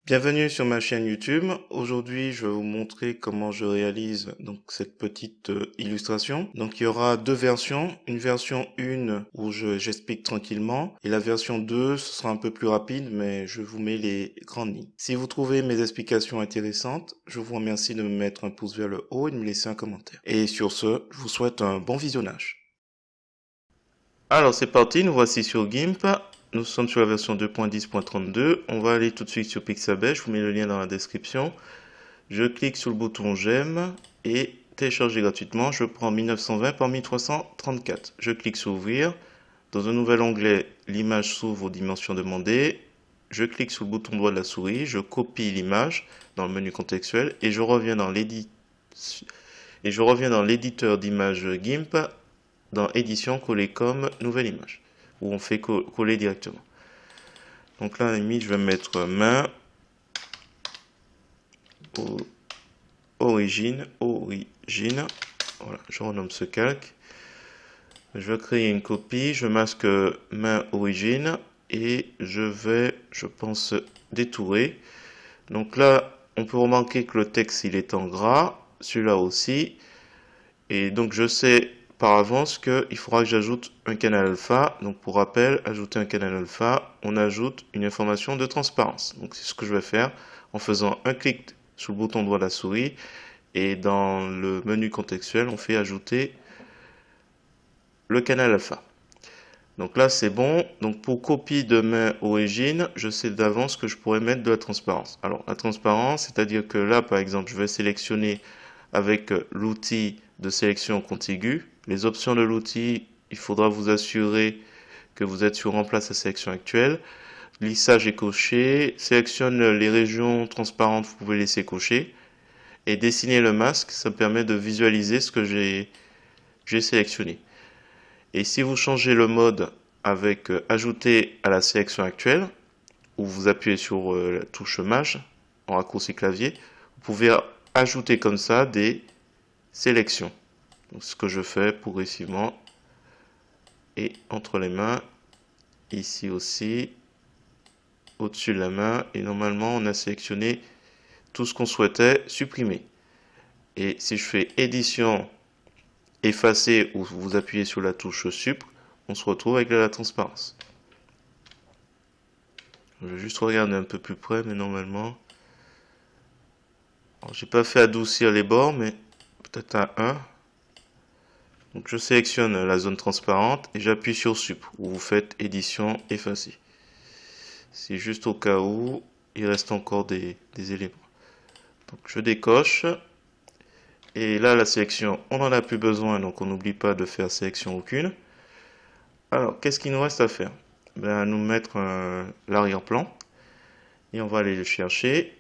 Bienvenue sur ma chaîne YouTube. Aujourd'hui, je vais vous montrer comment je réalise donc cette petite illustration. Donc, il y aura deux versions. Une version 1 où j'explique tranquillement et la version 2, ce sera un peu plus rapide, mais je vous mets les grandes lignes. Si vous trouvez mes explications intéressantes, je vous remercie de me mettre un pouce vers le haut et de me laisser un commentaire. Et sur ce, je vous souhaite un bon visionnage. Alors, c'est parti, nous voici sur GIMP. Nous sommes sur la version 2.10.32. On va aller tout de suite sur Pixabay. Je vous mets le lien dans la description. Je clique sur le bouton j'aime et télécharger gratuitement. Je prends 1920 par 1334. Je clique sur ouvrir. Dans un nouvel onglet, l'image s'ouvre aux dimensions demandées. Je clique sur le bouton droit de la souris. Je copie l'image dans le menu contextuel et je reviens dans l'éditeur d'images GIMP dans édition coller comme nouvelle image où on fait coller directement. Donc là, à la limite, je vais mettre main, origine. Voilà, je renomme ce calque. Je vais créer une copie, je masque main origine et je vais, je pense, détourer. Donc là, on peut remarquer que le texte, il est en gras, celui-là aussi. Et donc, je sais par avance qu'il faudra que j'ajoute un canal alpha. Donc pour rappel, ajouter un canal alpha, on ajoute une information de transparence. Donc c'est ce que je vais faire en faisant un clic sur le bouton droit de la souris et dans le menu contextuel, on fait ajouter le canal alpha. Donc là c'est bon. Donc pour copie de main origine, je sais d'avance que je pourrais mettre de la transparence. Alors la transparence, c'est-à-dire que là par exemple, je vais sélectionner avec l'outil de sélection contiguë. Les options de l'outil, il faudra vous assurer que vous êtes sur remplace la sélection actuelle. Lissage est coché. Sélectionne les régions transparentes, vous pouvez laisser cocher. Et dessiner le masque, ça permet de visualiser ce que j'ai sélectionné. Et si vous changez le mode avec ajouter à la sélection actuelle, où vous appuyez sur la touche maj en raccourci clavier, vous pouvez ajouter comme ça des sélections. Donc, ce que je fais progressivement et entre les mains, ici aussi, au-dessus de la main, et normalement on a sélectionné tout ce qu'on souhaitait supprimer. Et si je fais édition, effacer ou vous appuyez sur la touche sup, on se retrouve avec la transparence. Je vais juste regarder un peu plus près, mais normalement, j'ai pas fait adoucir les bords, mais peut-être à 1. Donc je sélectionne la zone transparente et j'appuie sur sup où vous faites édition effacer. C'est juste au cas où il reste encore des éléments. Donc je décoche et là la sélection on n'en a plus besoin, donc on n'oublie pas de faire sélection aucune. Alors qu'est-ce qu'il nous reste à faire? Ben, nous mettre l'arrière-plan et on va aller le chercher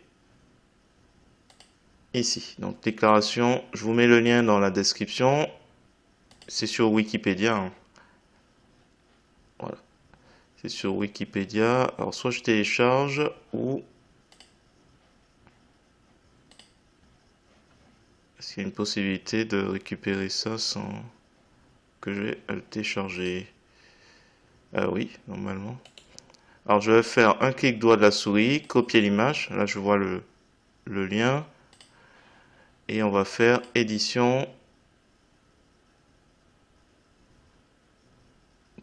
ici. Donc déclaration, je vous mets le lien dans la description. C'est sur Wikipédia, hein. Voilà. C'est sur Wikipédia. Alors, soit je télécharge ou est-ce qu'il y a une possibilité de récupérer ça sans que j'ai à le télécharger? Ah oui, normalement. Alors, je vais faire un clic droit de la souris, copier l'image. Là, je vois le lien. Et on va faire édition,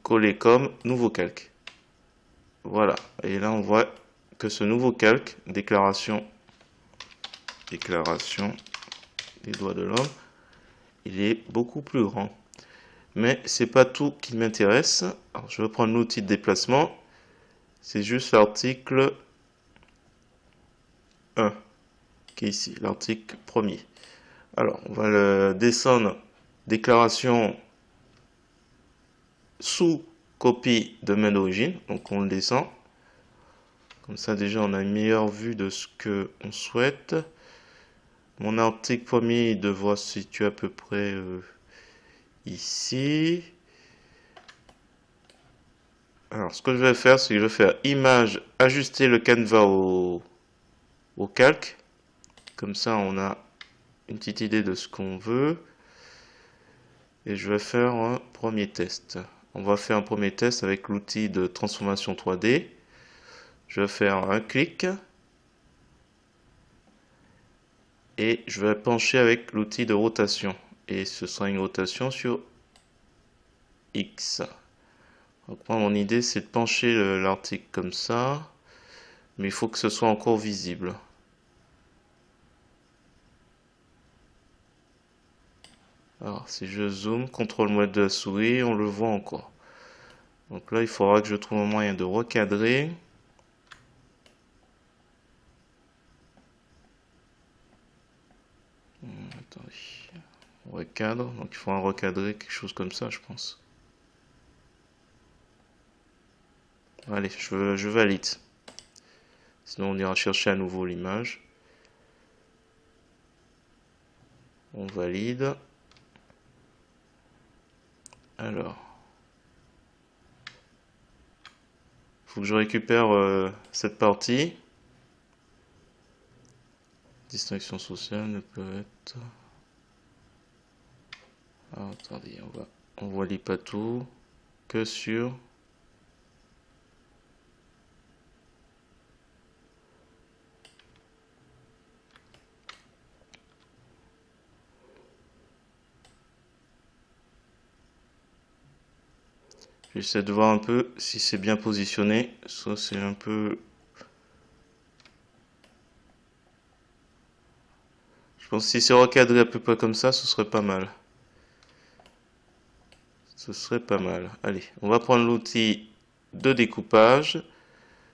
coller comme nouveau calque. Voilà. Et là, on voit que ce nouveau calque, déclaration des doigts de l'homme, il est beaucoup plus grand. Mais c'est pas tout qui m'intéresse. Alors, je vais prendre l'outil de déplacement. C'est juste l'article 1 qui est ici, l'article 1er. Alors, on va le descendre. Déclaration sous copie de main d'origine. Donc, on le descend. Comme ça, déjà, on a une meilleure vue de ce qu'on souhaite. Mon article 1er devra se situer à peu près ici. Alors, ce que je vais faire, c'est que je vais faire image, ajuster le canevas au calque. Comme ça, on a une petite idée de ce qu'on veut. Et je vais faire un premier test. On va faire un premier test avec l'outil de transformation 3D. Je vais faire un clic. et je vais pencher avec l'outil de rotation. Et ce sera une rotation sur X. Donc moi, mon idée, c'est de pencher l'article comme ça, mais il faut que ce soit encore visible. Alors, si je zoome, contrôle molette de la souris, on le voit encore. Donc là, il faudra que je trouve un moyen de recadrer. Attendez. Recadre. Donc il faudra recadrer quelque chose comme ça, je pense. Allez, je valide. Sinon, on ira chercher à nouveau l'image. On valide. Alors. Faut que je récupère cette partie. Distinction sociale ne peut être... Ah, attendez, on voit pas tout que sur... J'essaie de voir un peu si c'est bien positionné. Ça, c'est un peu... Je pense que si c'est recadré à peu près comme ça, ce serait pas mal. Ce serait pas mal. Allez, on va prendre l'outil de découpage.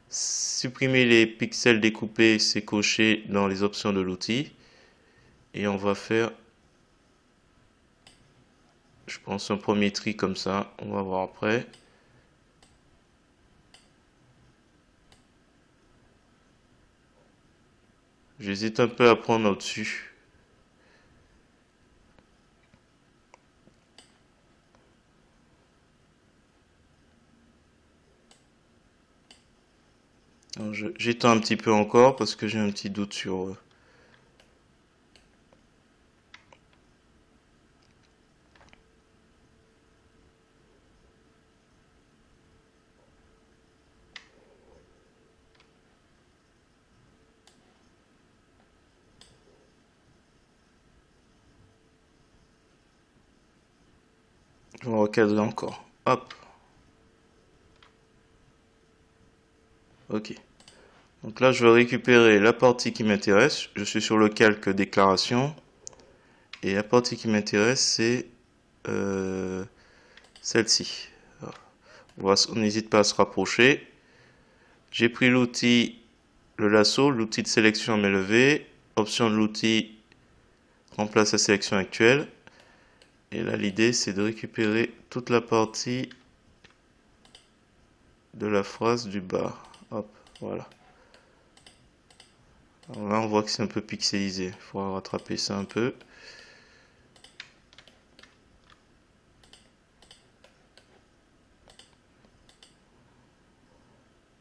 Supprimer les pixels découpés, c'est coché dans les options de l'outil. Et on va faire, je pense, un premier tri comme ça. On va voir après. J'hésite un peu à prendre au-dessus. J'étends un petit peu encore parce que j'ai un petit doute sur... Je vais recadrer encore. Hop. Ok. Donc là, je vais récupérer la partie qui m'intéresse. Je suis sur le calque déclaration. Et la partie qui m'intéresse, c'est celle-ci. On n'hésite pas à se rapprocher. J'ai pris l'outil, le lasso, l'outil de sélection à main levée. Option de l'outil, remplace la sélection actuelle. Et là, l'idée, c'est de récupérer toute la partie de la phrase du bas. Hop, voilà. Alors là, on voit que c'est un peu pixelisé. Il faudra rattraper ça un peu.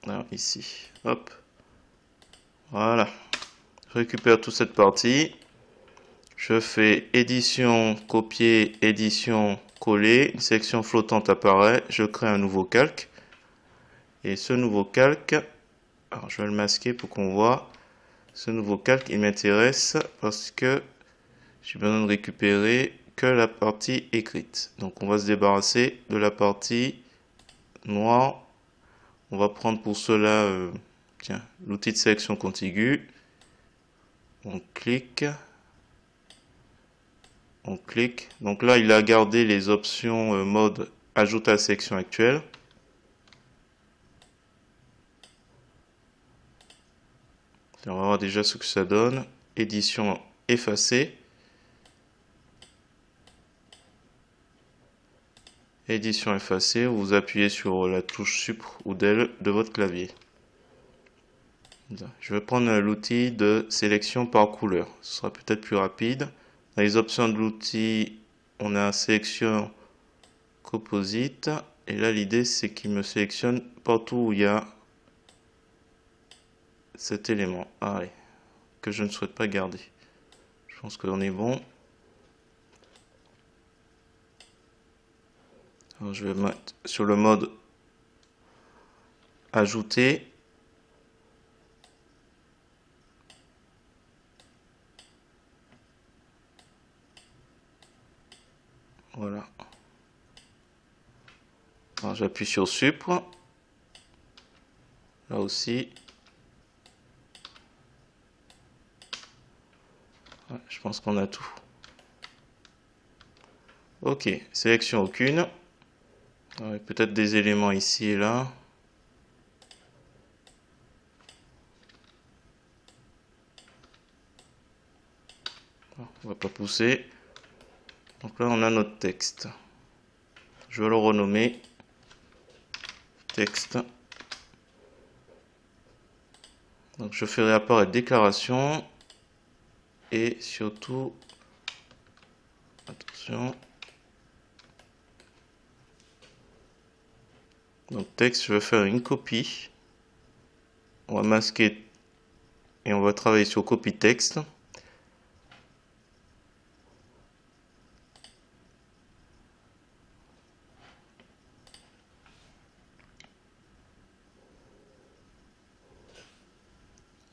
Alors, ici, hop. Voilà. Je récupère toute cette partie. Je fais édition, copier, édition, coller. Une section flottante apparaît. Je crée un nouveau calque. Et ce nouveau calque, alors je vais le masquer pour qu'on voit. Ce nouveau calque, il m'intéresse parce que j'ai besoin de récupérer que la partie écrite. Donc on va se débarrasser de la partie noire. On va prendre pour cela tiens, l'outil de sélection contiguë. On clique. On clique. Donc là, il a gardé les options mode ajoute à la sélection actuelle. On va voir déjà ce que ça donne. Édition effacée. Édition effacée, vous appuyez sur la touche Supr ou Del de votre clavier. Je vais prendre l'outil de sélection par couleur. Ce sera peut-être plus rapide. Dans les options de l'outil, on a sélection composite. Et là, l'idée, c'est qu'il me sélectionne partout où il y a cet élément. Allez, que je ne souhaite pas garder. Je pense qu'on est bon. Alors, je vais mettre sur le mode ajouter. Voilà. J'appuie sur Supre. Là aussi. Ouais, je pense qu'on a tout. Ok, sélection aucune. Peut-être des éléments ici et là. On va pas pousser. Donc là, on a notre texte. Je vais le renommer texte. Donc je ferai apparaître déclaration et surtout, attention. Donc texte, je vais faire une copie. On va masquer et on va travailler sur copie texte.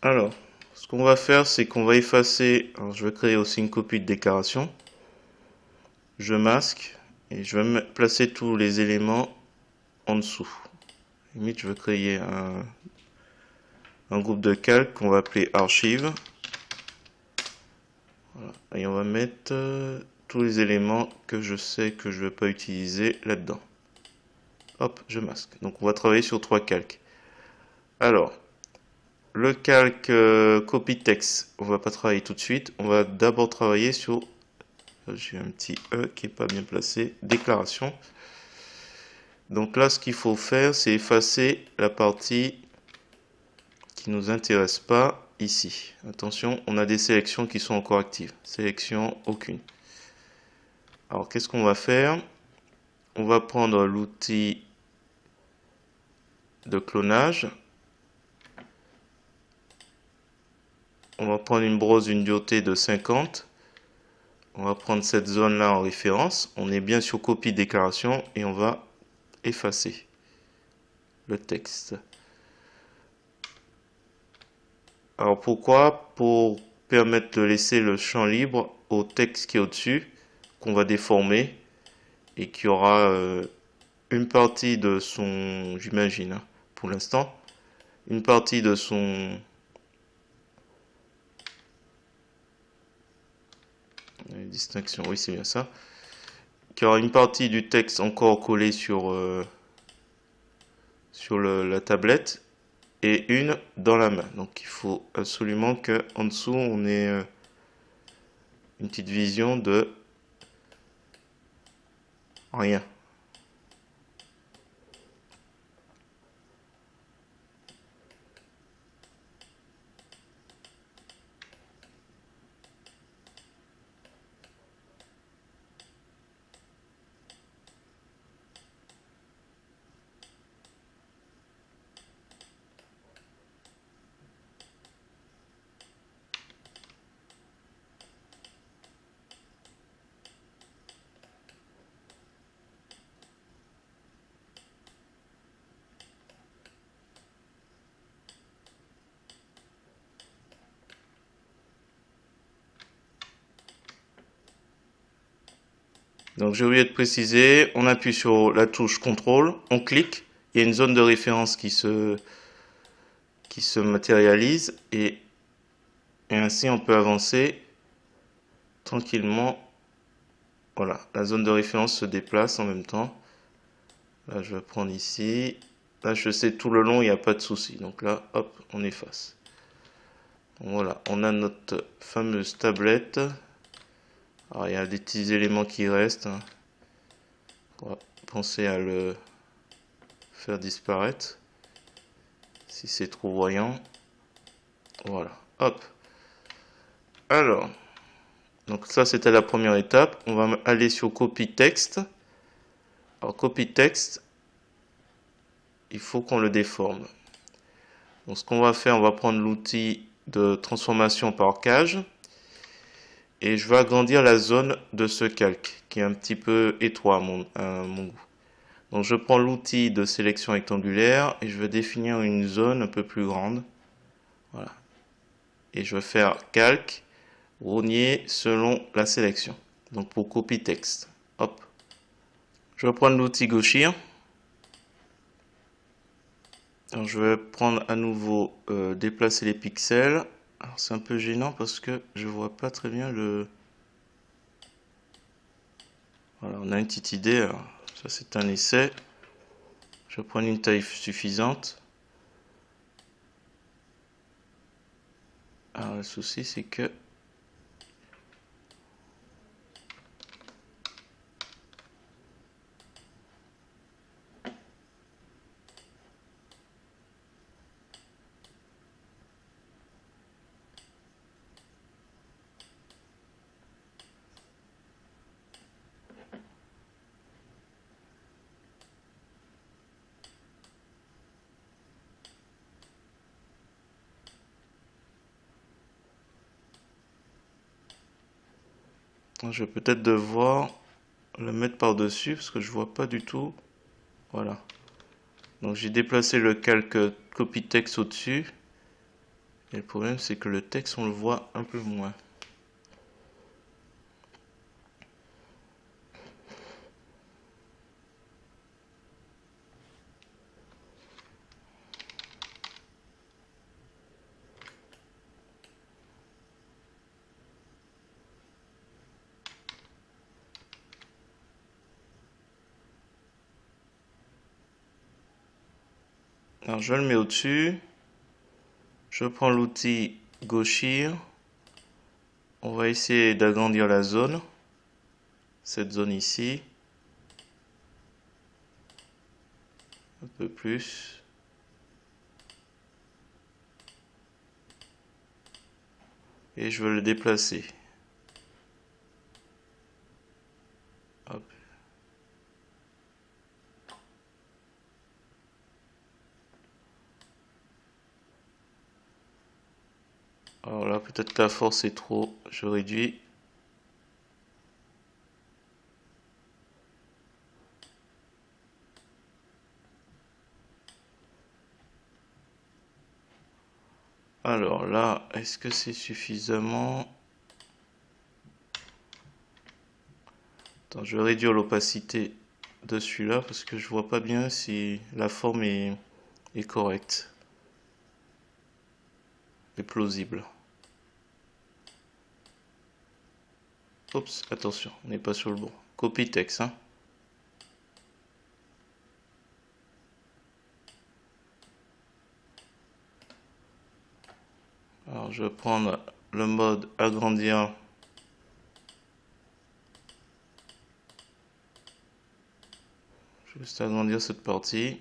Alors, ce qu'on va faire, c'est qu'on va effacer. Alors, je vais créer aussi une copie de déclaration. Je masque et je vais placer tous les éléments en dessous. Limite, je vais créer un groupe de calque qu'on va appeler archive. Voilà. Et on va mettre tous les éléments que je sais que je ne vais pas utiliser là-dedans. Hop, je masque. Donc on va travailler sur 3 calques. Alors, le calque copy texte, on va pas travailler tout de suite. On va d'abord travailler sur, j'ai un petit E qui est pas bien placé, déclaration. Donc là, ce qu'il faut faire, c'est effacer la partie qui nous intéresse pas ici. Attention, on a des sélections qui sont encore actives. Sélection aucune. Alors, qu'est-ce qu'on va faire? On va prendre l'outil de clonage. On va prendre une brosse d'une dureté de 50. On va prendre cette zone-là en référence. On est bien sur copie déclaration et on va effacer le texte. Alors pourquoi? Pour permettre de laisser le champ libre au texte qui est au-dessus, qu'on va déformer et qui aura une partie de son, j'imagine, hein, pour l'instant, une partie de son distinction, oui c'est bien ça, qui aura une partie du texte encore collé sur, la tablette et une dans la main. Donc il faut absolument qu'en dessous on ait une petite vision de rien. Donc j'ai oublié de préciser, on appuie sur la touche contrôle, on clique, il y a une zone de référence qui se matérialise et ainsi on peut avancer tranquillement. Voilà, la zone de référence se déplace en même temps. Là je vais prendre ici, là je sais tout le long il n'y a pas de souci, donc là hop on efface. Voilà, on a notre fameuse tablette. Alors il y a des petits éléments qui restent, hein. On va penser à le faire disparaître si c'est trop voyant. Voilà, hop. Alors, donc ça c'était la première étape. On va aller sur copie texte. Alors copie texte, il faut qu'on le déforme. Donc ce qu'on va faire, on va prendre l'outil de transformation par cage et je vais agrandir la zone de ce calque qui est un petit peu étroit à mon goût. Donc je prends l'outil de sélection rectangulaire et je vais définir une zone un peu plus grande. Voilà. Et je vais faire calque, rogner selon la sélection. Donc pour copie texte. Hop, Je vais prendre l'outil gauchir. Alors, je vais prendre à nouveau déplacer les pixels. Alors c'est un peu gênant parce que je vois pas très bien le... Voilà, on a une petite idée. Alors, ça c'est un essai. Je vais prendre une taille suffisante. Alors le souci c'est que... Je vais peut-être devoir le mettre par-dessus parce que je vois pas du tout. Voilà. Donc j'ai déplacé le calque copy texte au-dessus. Et le problème c'est que le texte on le voit un peu moins. Alors je le mets au-dessus. Je prends l'outil gauchir. On va essayer d'agrandir la zone. Cette zone ici. Un peu plus. Et je veux le déplacer. Hop. Alors là, peut-être que la force est trop. Je réduis. Alors là, est-ce que c'est suffisamment... Attends, je vais réduire l'opacité de celui-là parce que je vois pas bien si la forme est correcte. Est plausible. Oups, attention, on n'est pas sur le bon. Copy texte, hein. Alors je vais prendre le mode agrandir. Je vais juste agrandir cette partie.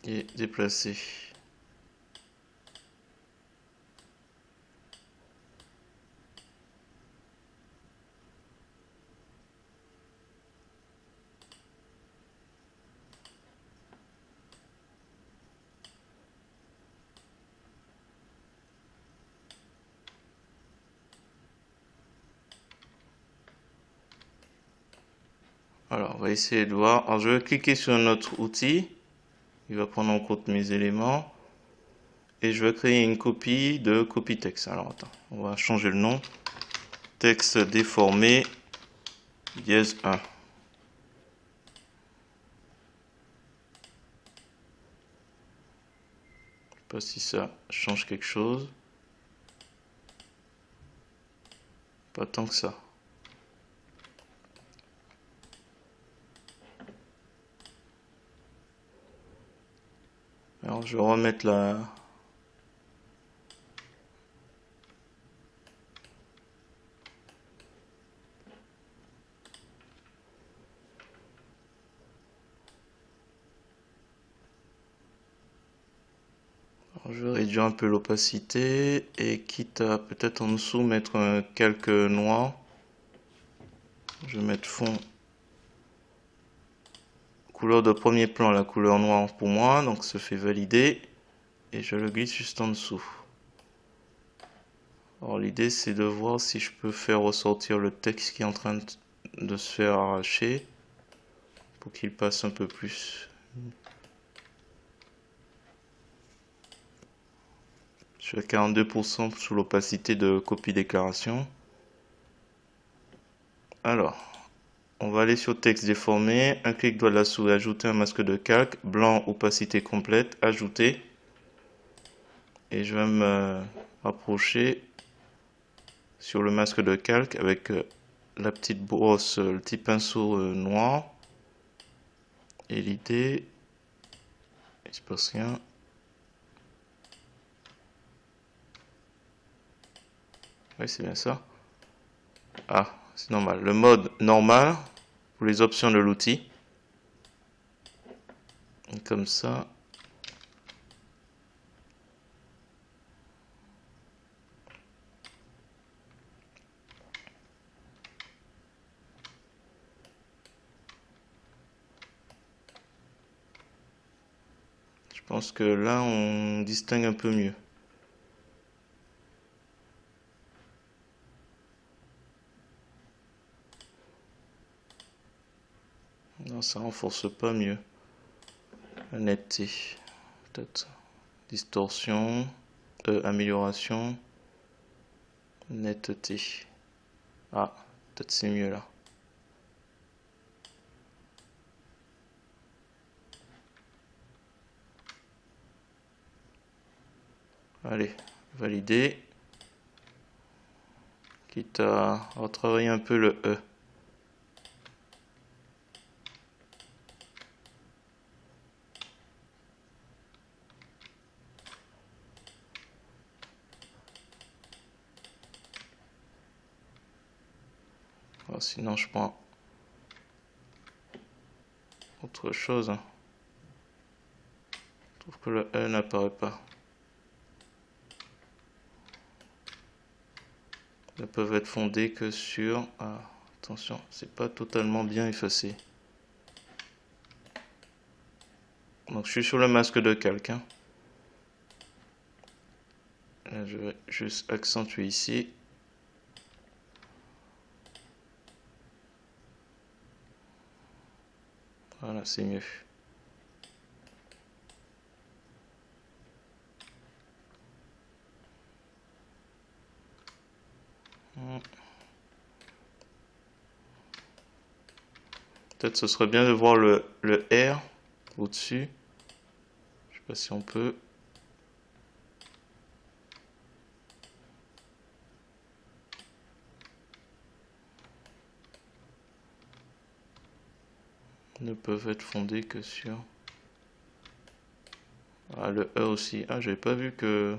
Et déplacer. Alors, on va essayer de voir. Alors, je vais cliquer sur notre outil. Il va prendre en compte mes éléments. Et je vais créer une copie de copy text. Alors, attends, on va changer le nom. Texte déformé, dièse 1. Je sais pas si ça change quelque chose. Pas tant que ça. Alors, je vais remettre la... Alors, je vais réduire un peu l'opacité et quitte à peut-être en dessous mettre un calque noir. Je vais mettre fond. Couleur de premier plan, la couleur noire pour moi, donc se fait valider. Et je le glisse juste en dessous. Alors l'idée c'est de voir si je peux faire ressortir le texte qui est en train de se faire arracher pour qu'il passe un peu plus. Je suis à 42% sous l'opacité de copie déclaration. Alors, on va aller sur texte déformé, un clic droit de la souris, ajouter un masque de calque, blanc, opacité complète, ajouter. Et je vais me rapprocher sur le masque de calque avec la petite brosse, le petit pinceau noir. Et l'idée, il se passe rien. Oui, c'est bien ça. Ah, c'est normal. Le mode normal pour les options de l'outil. Comme ça. Je pense que là, on distingue un peu mieux. Non, ça renforce pas mieux. La netteté. Peut-être. Distorsion. Amélioration. Netteté. Ah, peut-être c'est mieux là. Allez, valider. Quitte à retravailler un peu le E. Alors, sinon, je prends autre chose. Je trouve que le E n'apparaît pas. Ne peuvent être fondés que sur... Ah, attention, c'est pas totalement bien effacé. Donc je suis sur le masque de calque. Hein. Là, je vais juste accentuer ici. Voilà, c'est mieux. Peut-être ce serait bien de voir le R au-dessus. Je sais pas si on peut. Ne peuvent être fondés que sur... Ah, le E aussi. Ah, j'avais pas vu que...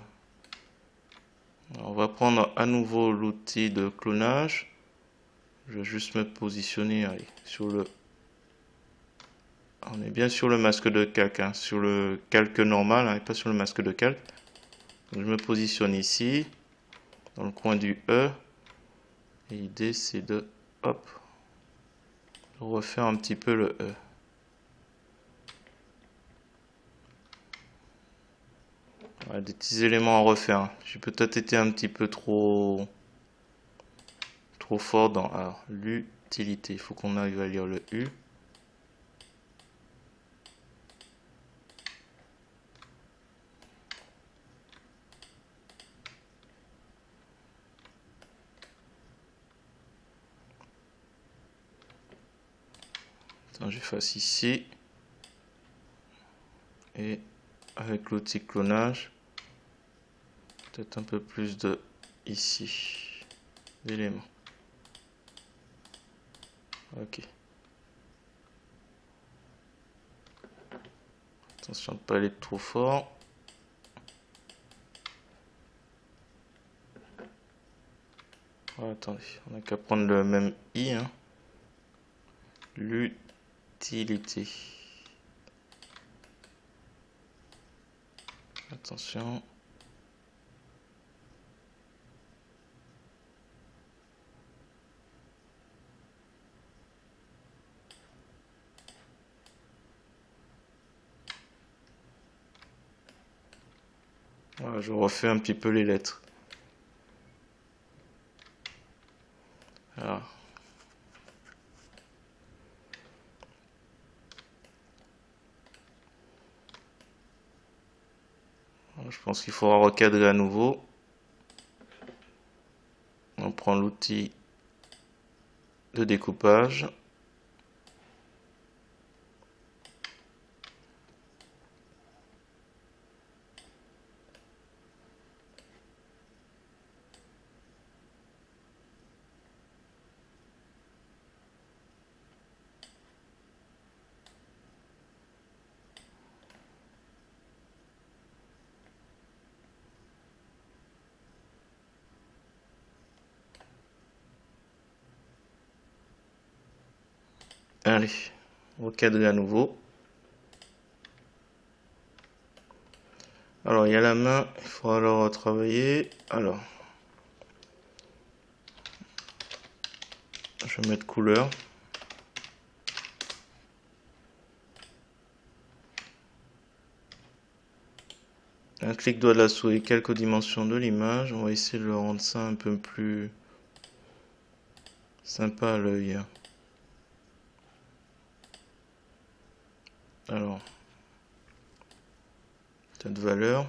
Alors, on va prendre à nouveau l'outil de clonage. Je vais juste me positionner allez, sur le... On est bien sur le masque de calque, hein, sur le calque normal, hein, et pas sur le masque de calque. Donc, je me positionne ici, dans le coin du E. Et l'idée c'est de, hop, refaire un petit peu le E. Voilà, des petits éléments à refaire. J'ai peut-être été un petit peu trop fort dans l'utilité. Il faut qu'on arrive à lire le U. J'efface ici. Et avec l'outil clonage, peut-être un peu plus de ici d'éléments. Ok. Attention de ne pas aller trop fort. Oh, attendez, on n'a qu'à prendre le même I. Hein. L'utilité. Attention. Voilà, je refais un petit peu les lettres. Alors. Je pense qu'il faudra recadrer à nouveau. On prend l'outil de découpage. Allez, recadrer à nouveau. Alors, il y a la main, il faudra alors travailler. Alors, je vais mettre couleur. Un clic droit de la souris, quelques dimensions de l'image. On va essayer de le rendre ça un peu plus sympa à l'œil. Alors, cette valeur.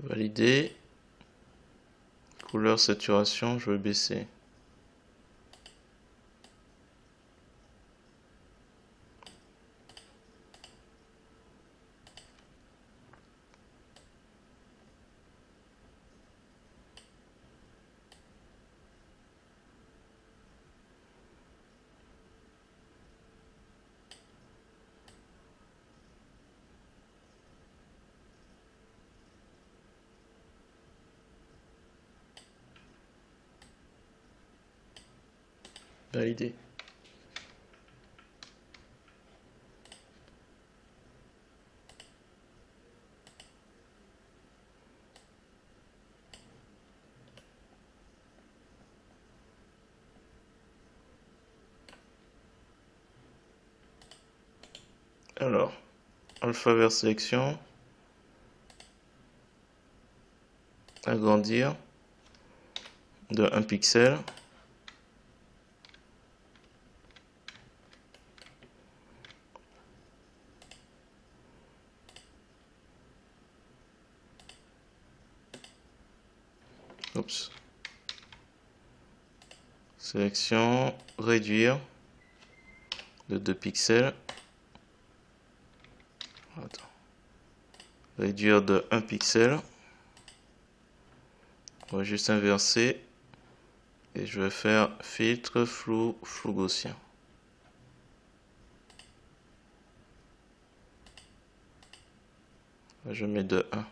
Valider. Couleur, saturation, je vais baisser. Valider. Alors, alpha vers sélection, agrandir de 1 pixel. Oups. Sélection, réduire de 2 pixels. Attends. Réduire de 1 pixel. On va juste inverser. Et je vais faire filtre flou gaussien. Je mets de 1.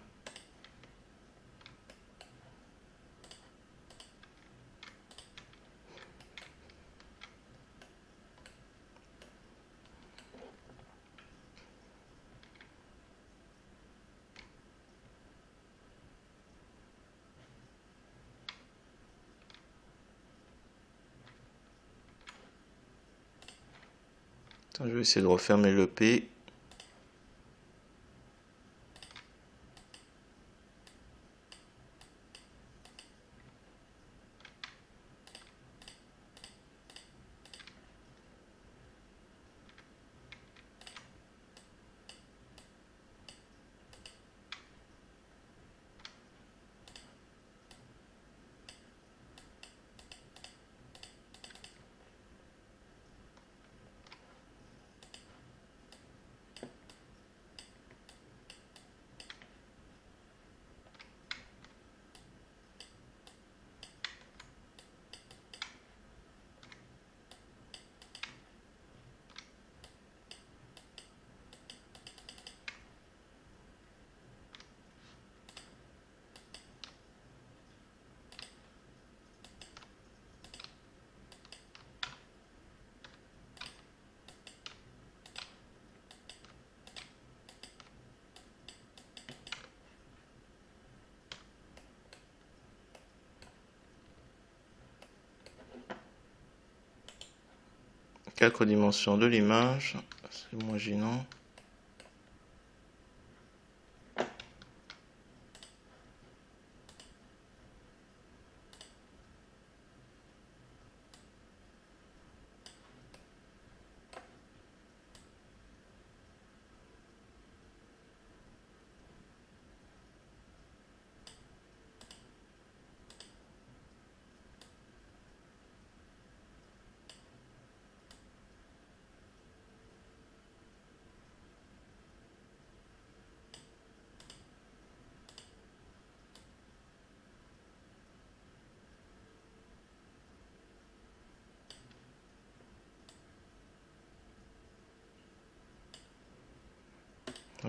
Je vais essayer de refermer le P. 4 dimensions de l'image. C'est moins gênant.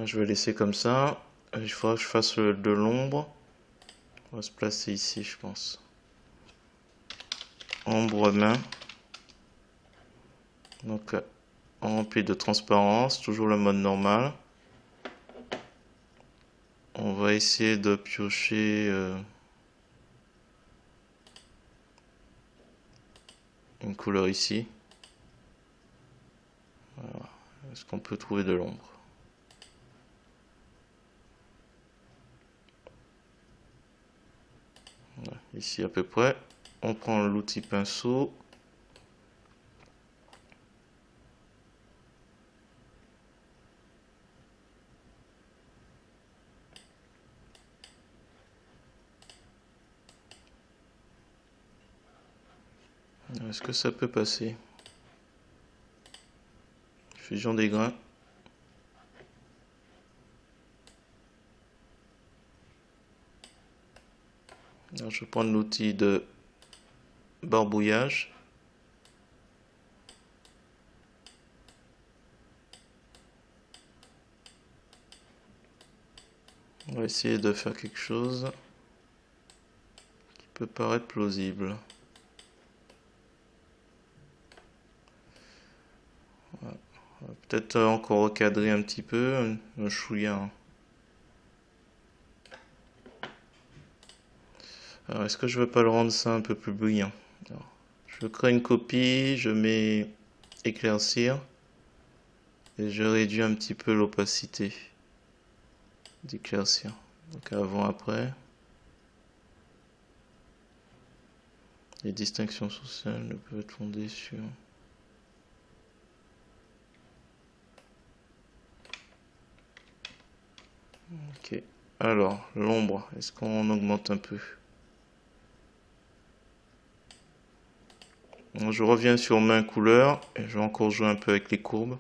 Je vais laisser comme ça. Il faudra que je fasse de l'ombre. On va se placer ici, je pense. Ombre main. Donc, on remplit de transparence, toujours le mode normal. On va essayer de piocher une couleur ici. Voilà. Est-ce qu'on peut trouver de l'ombre? Voilà. Ici à peu près. On prend l'outil pinceau. Est-ce que ça peut passer? Fusion des grains. Alors, je vais prendre l'outil de barbouillage. On va essayer de faire quelque chose qui peut paraître plausible. Voilà. Peut-être encore recadrer un petit peu, un chouïa. Alors, est-ce que je veux pas le rendre ça un peu plus brillant? Alors, je crée une copie, je mets éclaircir et je réduis un petit peu l'opacité d'éclaircir. Donc avant, après. Les distinctions sociales ne peuvent être fondées sur... Ok. Alors, l'ombre, est-ce qu'on augmente un peu? Donc, je reviens sur main couleur et je vais encore jouer un peu avec les courbes.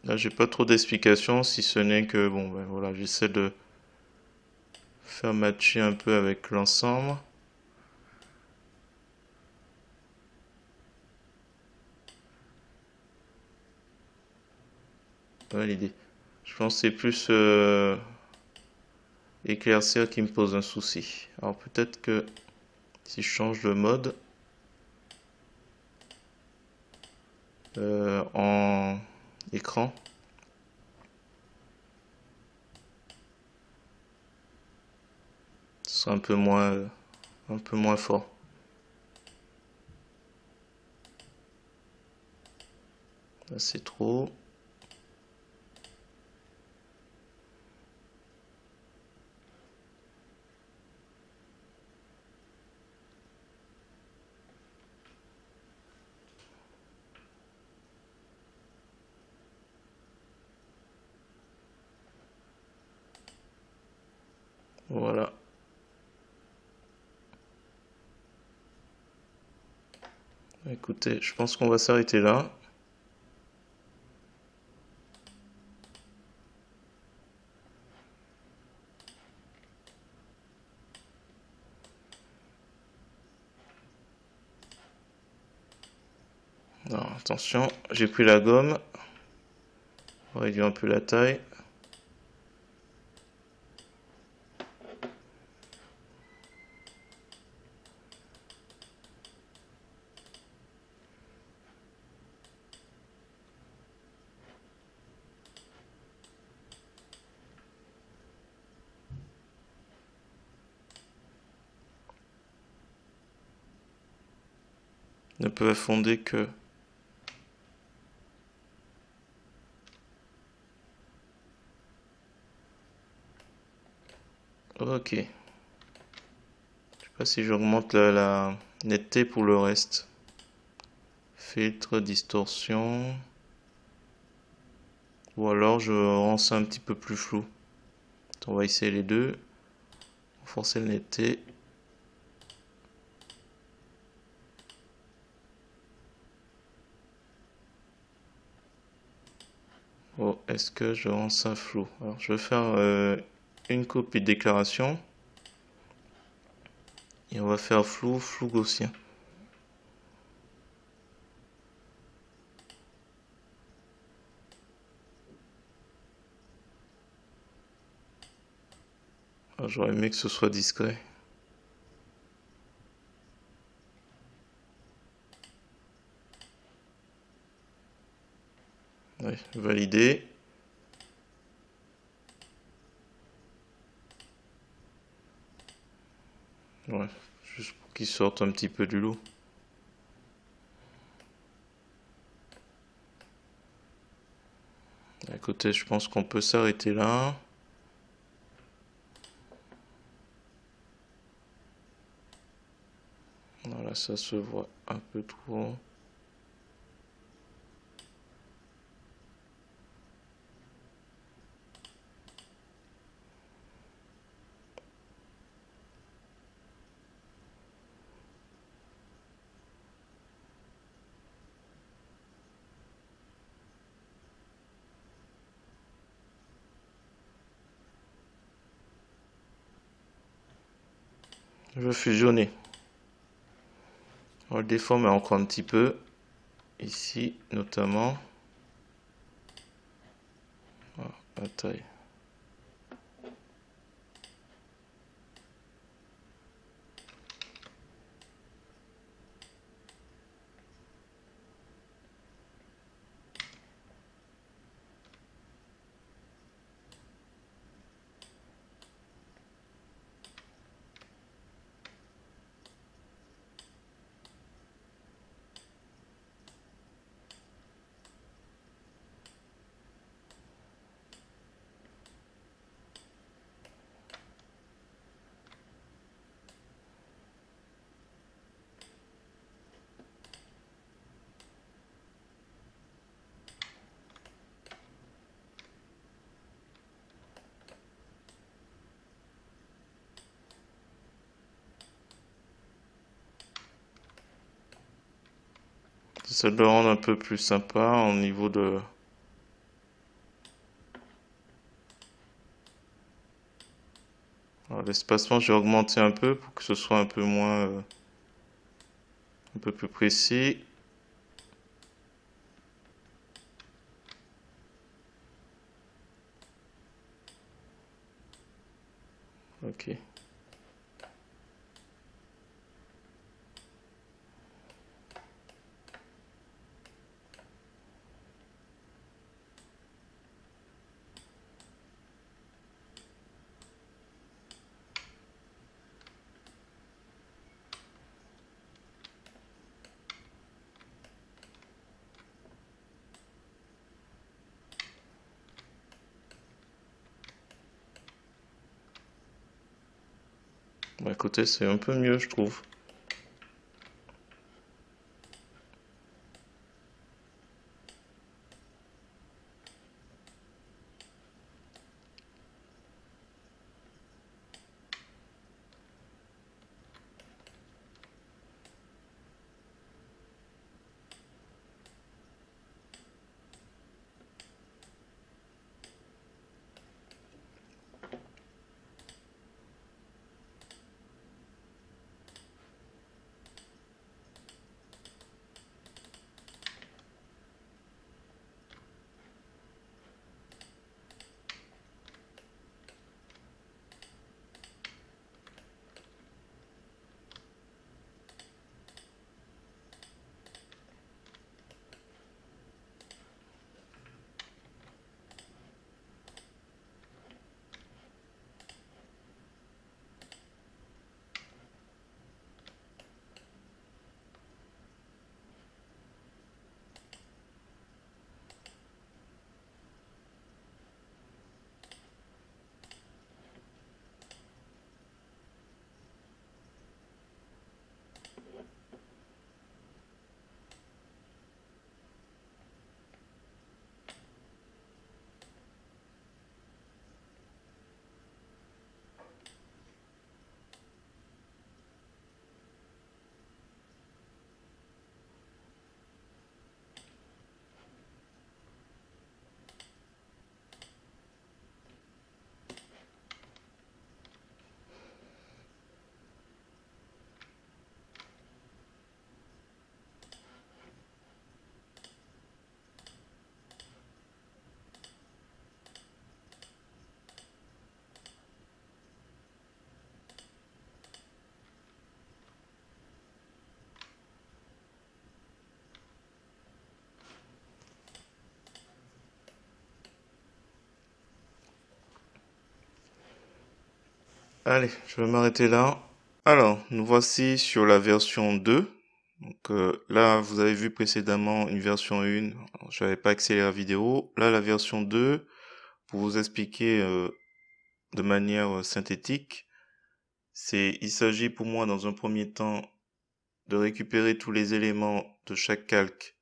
Là, j'ai pas trop d'explications, si ce n'est que, bon, ben voilà, j'essaie de faire matcher un peu avec l'ensemble. Voilà l'idée. Je pense que c'est plus éclaircir qui me pose un souci. Alors peut-être que si je change de mode en écran, ce sera un peu moins fort. Là c'est trop. Voilà. Écoutez, je pense qu'on va s'arrêter là. Non, attention, j'ai pris la gomme. On va réduire un peu la taille. ne peuvent fonder que... Ok. Je sais pas si j'augmente la netteté pour le reste. Filtre, distorsion. Ou alors je rends ça un petit peu plus flou. On va essayer les deux. Renforcer la netteté. Oh, est-ce que je rends ça flou? Alors, je vais faire une copie de déclaration. Et on va faire flou, flou gaussien. J'aurais aimé que ce soit discret. Ouais, valider. Ouais, juste pour qu'il sorte un petit peu du lot. Écoutez, je pense qu'on peut s'arrêter là. Voilà, ça se voit un peu trop. Je veux fusionner. On va le déformer encore un petit peu. Ici, notamment. Voilà, la taille. Ça doit rendre un peu plus sympa au niveau de... L'espacement, j'ai augmenté un peu pour que ce soit un peu moins... un peu plus précis. Ok. Bah, écoutez, c'est un peu mieux, je trouve. Allez, je vais m'arrêter là. Alors, nous voici sur la version 2. Donc là, vous avez vu précédemment une version 1. Je n'avais pas accéléré la vidéo. Là, la version 2, pour vous expliquer de manière synthétique, il s'agit pour moi dans un premier temps de récupérer tous les éléments de chaque calque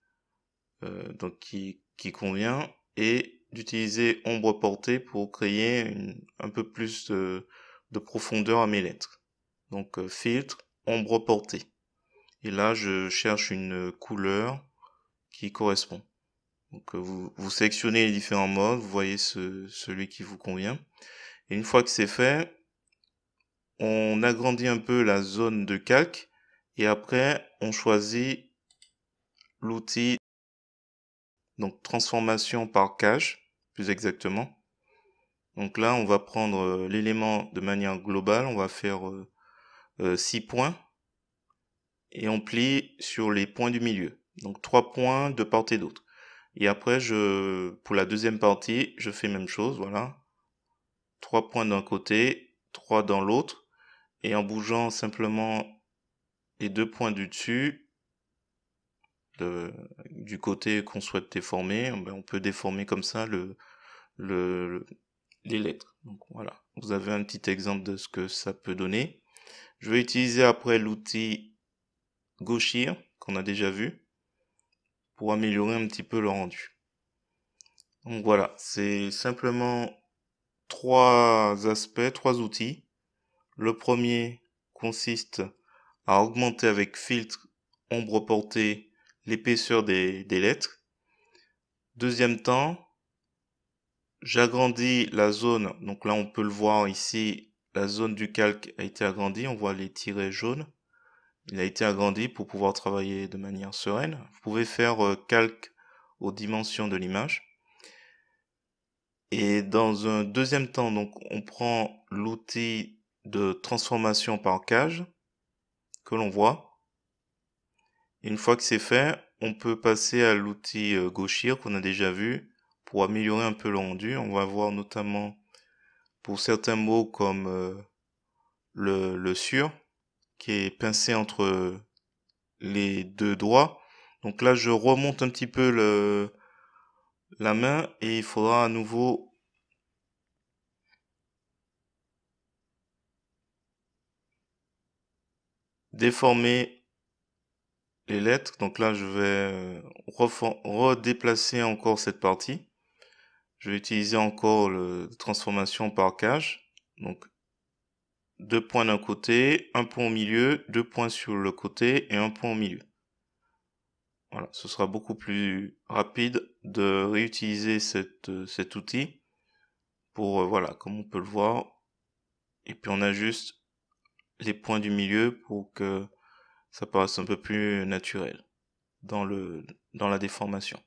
donc qui convient et d'utiliser ombre portée pour créer un peu plus de profondeur à mes lettres. Donc filtre, ombre portée. Et là, je cherche une couleur qui correspond. Donc vous sélectionnez les différents modes, vous voyez celui qui vous convient. Et une fois que c'est fait, on agrandit un peu la zone de calque et après on choisit l'outil, donc transformation par cage, plus exactement. Donc là, on va prendre l'élément de manière globale, on va faire 6 points et on plie sur les points du milieu. Donc 3 points de part et d'autre. Et après, pour la deuxième partie, je fais même chose, voilà. 3 points d'un côté, 3 dans l'autre. Et en bougeant simplement les 2 points du dessus, du côté qu'on souhaite déformer, ben on peut déformer comme ça les lettres. Donc voilà, vous avez un petit exemple de ce que ça peut donner. Je vais utiliser après l'outil gauchir qu'on a déjà vu pour améliorer un petit peu le rendu. Donc voilà, c'est simplement 3 aspects, 3 outils. Le premier consiste à augmenter avec filtre, ombre portée, l'épaisseur des lettres. Deuxième temps, j'agrandis la zone. Donc là, on peut le voir ici, la zone du calque a été agrandie. On voit les tirets jaunes. Il a été agrandi pour pouvoir travailler de manière sereine. Vous pouvez faire calque aux dimensions de l'image. Et dans un deuxième temps, donc, on prend l'outil de transformation par cage que l'on voit. Et une fois que c'est fait, on peut passer à l'outil gauchir qu'on a déjà vu pour améliorer un peu le rendu. On va voir notamment pour certains mots comme le sur qui est pincé entre les deux doigts. Donc là, je remonte un petit peu la main et il faudra à nouveau déformer les lettres. Donc là, je vais redéplacer encore cette partie. Je vais utiliser encore la transformation par cage. Donc 2 points d'un côté, 1 point au milieu, 2 points sur le côté et 1 point au milieu. Voilà, ce sera beaucoup plus rapide de réutiliser cet outil pour, voilà, comme on peut le voir. Et puis on ajuste les points du milieu pour que ça paraisse un peu plus naturel dans la déformation.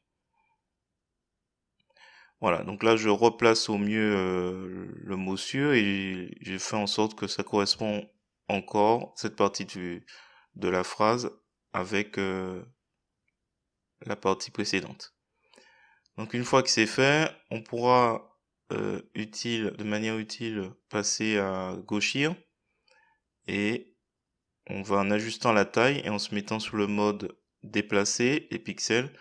Voilà, donc là je replace au mieux le mot sur et j'ai fait en sorte que ça correspond encore, cette partie de la phrase, avec la partie précédente. Donc une fois que c'est fait, on pourra de manière utile passer à gauchir et on va en ajustant la taille et en se mettant sur le mode déplacer les pixels,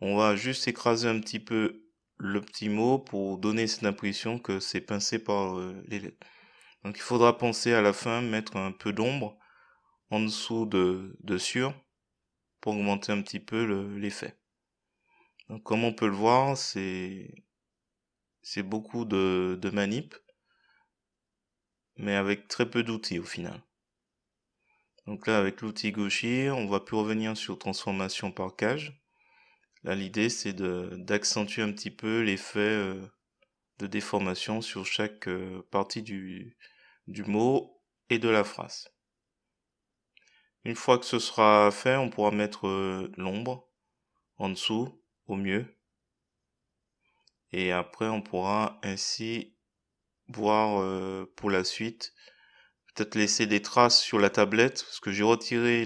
on va juste écraser un petit peu le petit mot pour donner cette impression que c'est pincé par les lettres. Donc il faudra penser à la fin mettre un peu d'ombre en dessous de sur pour augmenter un petit peu l'effet. Donc comme on peut le voir, c'est beaucoup de manip, mais avec très peu d'outils au final. Donc là, avec l'outil gauchir, on va plus revenir sur transformation par cage. Là, l'idée, c'est d'accentuer un petit peu l'effet de déformation sur chaque partie du mot et de la phrase. Une fois que ce sera fait, on pourra mettre l'ombre en dessous, au mieux. Et après, on pourra ainsi voir pour la suite, peut-être laisser des traces sur la tablette, parce que j'ai retiré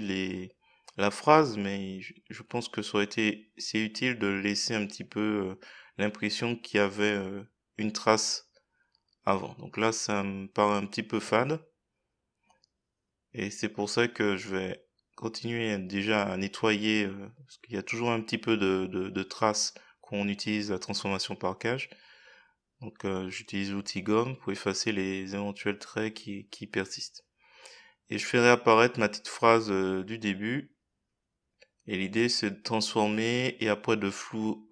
la phrase, mais je pense que c'est utile de laisser un petit peu l'impression qu'il y avait une trace avant. Donc là, ça me paraît un petit peu fade. Et c'est pour ça que je vais continuer déjà à nettoyer, parce qu'il y a toujours un petit peu de traces quand on utilise la transformation par cage. Donc j'utilise l'outil gomme pour effacer les éventuels traits qui persistent. Et je fais réapparaître ma petite phrase du début. Et l'idée c'est de transformer et après de flouter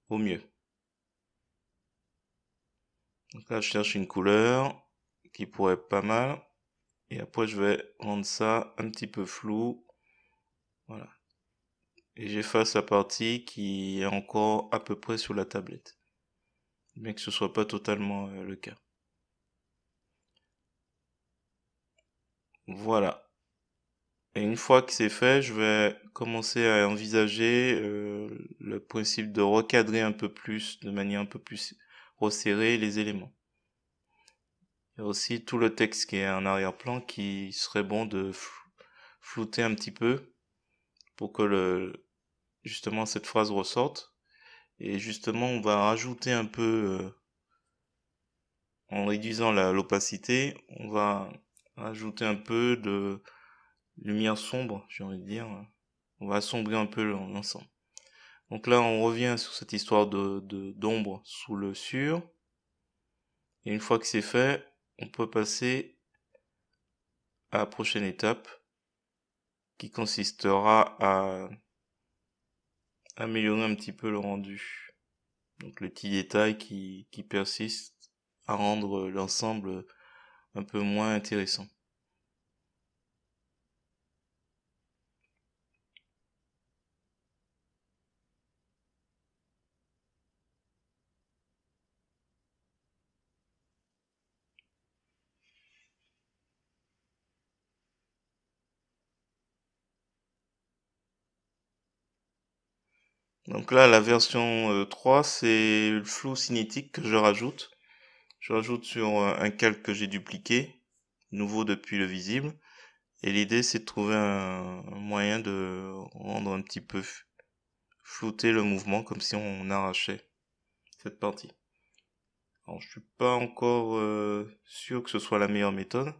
au mieux. Donc là je cherche une couleur qui pourrait être pas mal. Et après je vais rendre ça un petit peu flou. Voilà. Et j'efface la partie qui est encore à peu près sur la tablette. Bien que ce soit pas totalement le cas. Voilà. Et une fois que c'est fait, je vais commencer à envisager le principe de recadrer un peu plus, de manière un peu plus resserrée, les éléments. Il y a aussi tout le texte qui est en arrière-plan qui serait bon de flouter un petit peu pour que justement cette phrase ressorte. Et justement, on va rajouter un peu, en réduisant l'opacité, on va rajouter un peu de lumière sombre, j'ai envie de dire. On va assombrir un peu l'ensemble. Donc là, on revient sur cette histoire d'ombre sous le sur. Et une fois que c'est fait, on peut passer à la prochaine étape qui consistera à améliorer un petit peu le rendu. Donc les petits détails qui persistent à rendre l'ensemble un peu moins intéressant. Donc là, la version 3, c'est le flou cinétique que je rajoute. Je rajoute sur un calque que j'ai dupliqué, nouveau depuis le visible. Et l'idée, c'est de trouver un moyen de rendre un petit peu flouter le mouvement, comme si on arrachait cette partie. Alors, je suis pas encore sûr que ce soit la meilleure méthode.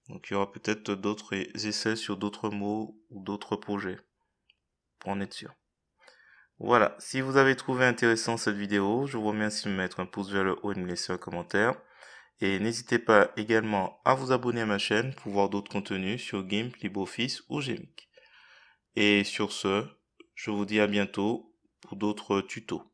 Donc, il y aura peut-être d'autres essais sur d'autres mots ou d'autres projets, pour en être sûr. Voilà, si vous avez trouvé intéressant cette vidéo, je vous remercie de me mettre un pouce vers le haut et de me laisser un commentaire. Et n'hésitez pas également à vous abonner à ma chaîne pour voir d'autres contenus sur GIMP, LibreOffice ou Gmik. Et sur ce, je vous dis à bientôt pour d'autres tutos.